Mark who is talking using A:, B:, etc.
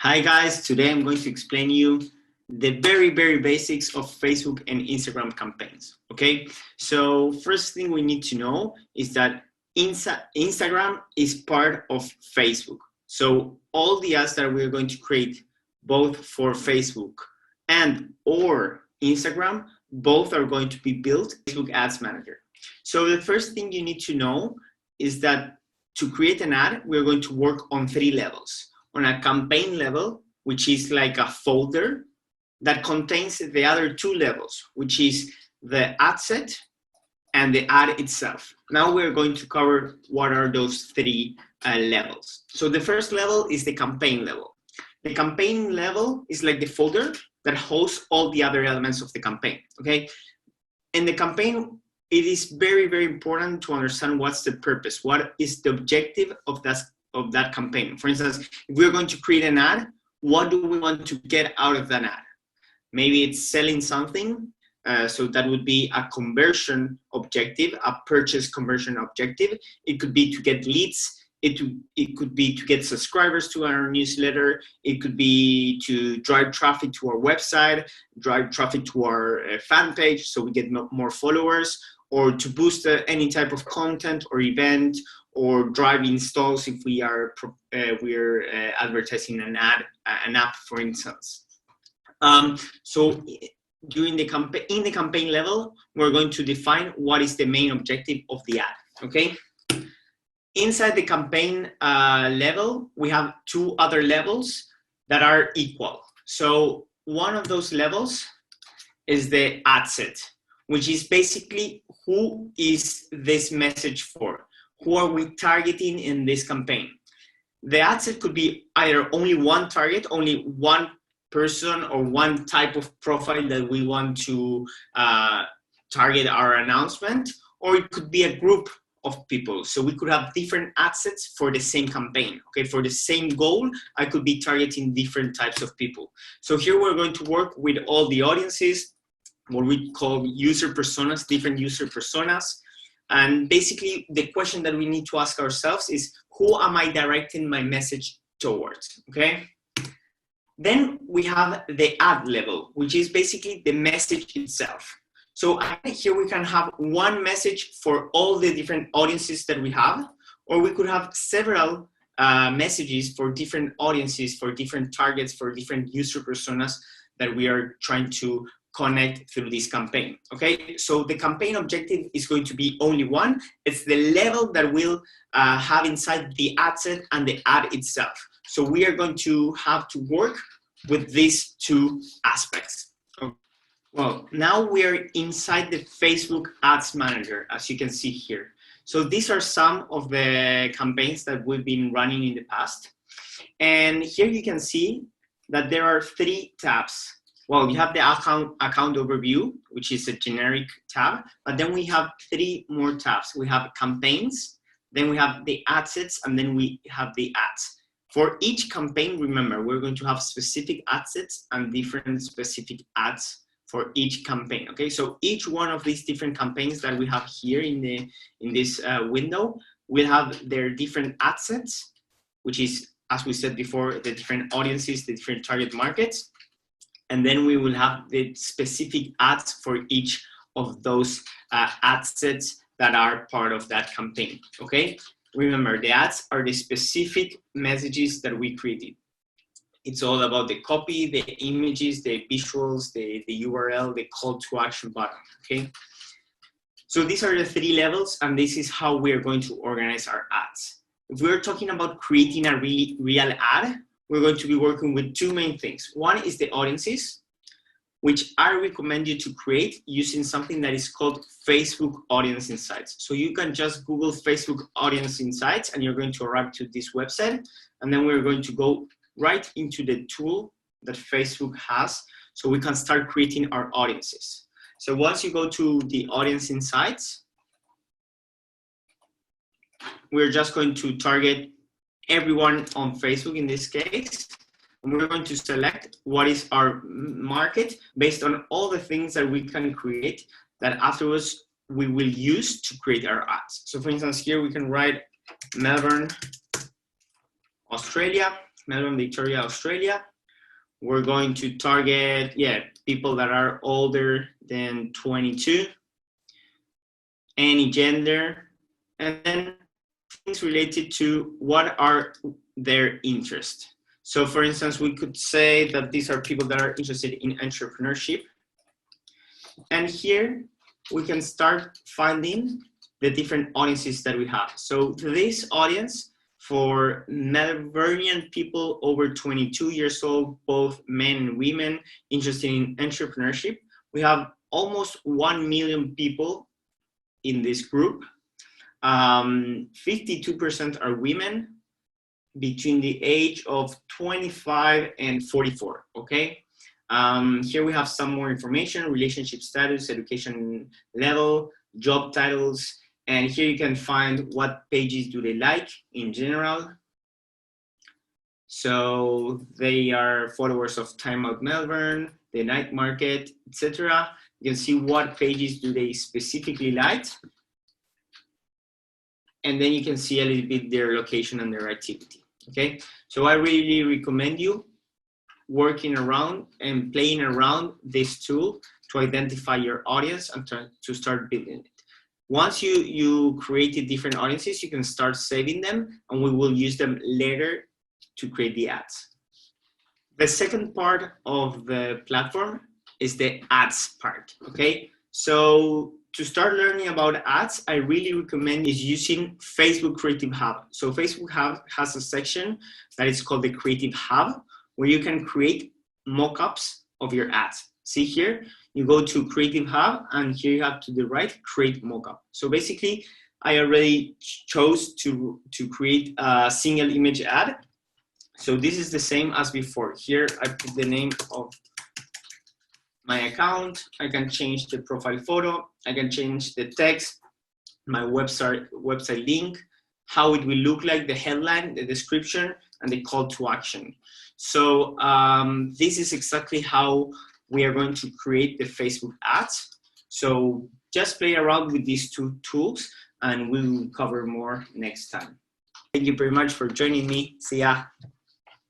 A: Hi guys, today I'm going to explain you the very basics of Facebook and Instagram campaigns. Okay, so first thing we need to know is that Instagram is part of Facebook. So all the ads that we're going to create both for Facebook and or Instagram, both are going to be built in Facebook Ads Manager. So the first thing you need to know is that to create an ad, we're going to work on 3 levels. On a campaign level, which is like a folder that contains the other 2 levels, which is the ad set and the ad itself. Now we're going to cover what are those 3 levels. So the first level is the campaign level. The campaign level is like the folder that hosts all the other elements of the campaign, okay? In the campaign, it is very important to understand what's the purpose, what is the objective of that campaign. For instance, if we're going to create an ad, what do we want to get out of that ad? Maybe it's selling something, so that would be a conversion objective, a purchase conversion objective. It could be to get leads. It could be to get subscribers to our newsletter. It could be to drive traffic to our website, drive traffic to our fan page so we get more followers, or to boost any type of content or event, or drive installs if we're advertising an app, for instance. So during the campaign level, we're going to define what is the main objective of the ad. Okay. Inside the campaign level, we have 2 other levels that are equal. So one of those levels is the ad set, which is basically who is this message for? Who are we targeting in this campaign? The ad set could be either only one target, only one person or one type of profile that we want to target our announcement, or it could be a group of people. So we could have different ad sets for the same campaign. Okay, for the same goal, I could be targeting different types of people. So here we're going to work with all the audiences, what we call user personas, different user personas. And basically the question that we need to ask ourselves is, who am I directing my message towards, okay? Then we have the ad level, which is basically the message itself. So here we can have one message for all the different audiences that we have, or we could have several messages for different audiences, for different targets, for different user personas that we are trying to connect through this campaign, okay? So the campaign objective is going to be only one. It's the level that we'll have inside the ad set and the ad itself. So we are going to have to work with these 2 aspects. Okay. Well, now we're inside the Facebook Ads Manager, as you can see here. So these are some of the campaigns that we've been running in the past. And here you can see that there are 3 tabs. Well, you have the account overview, which is a generic tab, but then we have 3 more tabs. We have campaigns, then we have the ad sets, and then we have the ads. For each campaign, remember, we're going to have specific ad sets and different specific ads for each campaign, okay? So each one of these different campaigns that we have here in this window will have their different ad sets, which is, as we said before, the different audiences, the different target markets. And then we will have the specific ads for each of those ad sets that are part of that campaign, okay? Remember, the ads are the specific messages that we created. It's all about the copy, the images, the visuals, the URL, the call to action button, okay? So these are the 3 levels, and this is how we're going to organize our ads. If we're talking about creating a real ad, we're going to be working with 2 main things. One is the audiences, which I recommend you to create using something that is called Facebook Audience Insights. So you can just Google Facebook Audience Insights and you're going to arrive to this website. And then we're going to go right into the tool that Facebook has so we can start creating our audiences. So once you go to the Audience Insights, we're just going to target everyone on Facebook in this case. And we're going to select what is our market based on all the things that we can create that afterwards we will use to create our ads. So for instance, here we can write Melbourne, Australia. Melbourne, Victoria, Australia. We're going to target, people that are older than 22, any gender, and then things related to what are their interests. So for instance, we could say that these are people that are interested in entrepreneurship. And here we can start finding the different audiences that we have. So this audience, for Melbourneian people over 22 years old, both men and women interested in entrepreneurship, we have almost 1 million people in this group. 52% are women between the age of 25 and 44, okay? Here we have some more information: relationship status, education level, job titles, and here you can find what pages do they like in general. So they are followers of Time Out Melbourne, the Night Market, etc. You can see what pages do they specifically like. And then you can see a little bit their location and their activity, okay? So I really recommend you working around and playing around this tool to identify your audience and to start building it. Once you created different audiences, you can start saving them, and we will use them later to create the ads. The second part of the platform is the ads part, okay? So to start learning about ads, I really recommend is using Facebook Creative Hub. So Facebook Hub has a section that is called the Creative Hub, where you can create mock-ups of your ads. See here, you go to Creative Hub, and here you have to the right, create mockup. So basically, I already chose to create a single image ad. So this is the same as before. Here I put the name of my account. I can change the profile photo. I can change the text, my website link, how it will look like, the headline, the description, and the call to action. So this is exactly how we are going to create the Facebook ads. So just play around with these two tools, and we'll cover more next time. Thank you very much for joining me. See ya.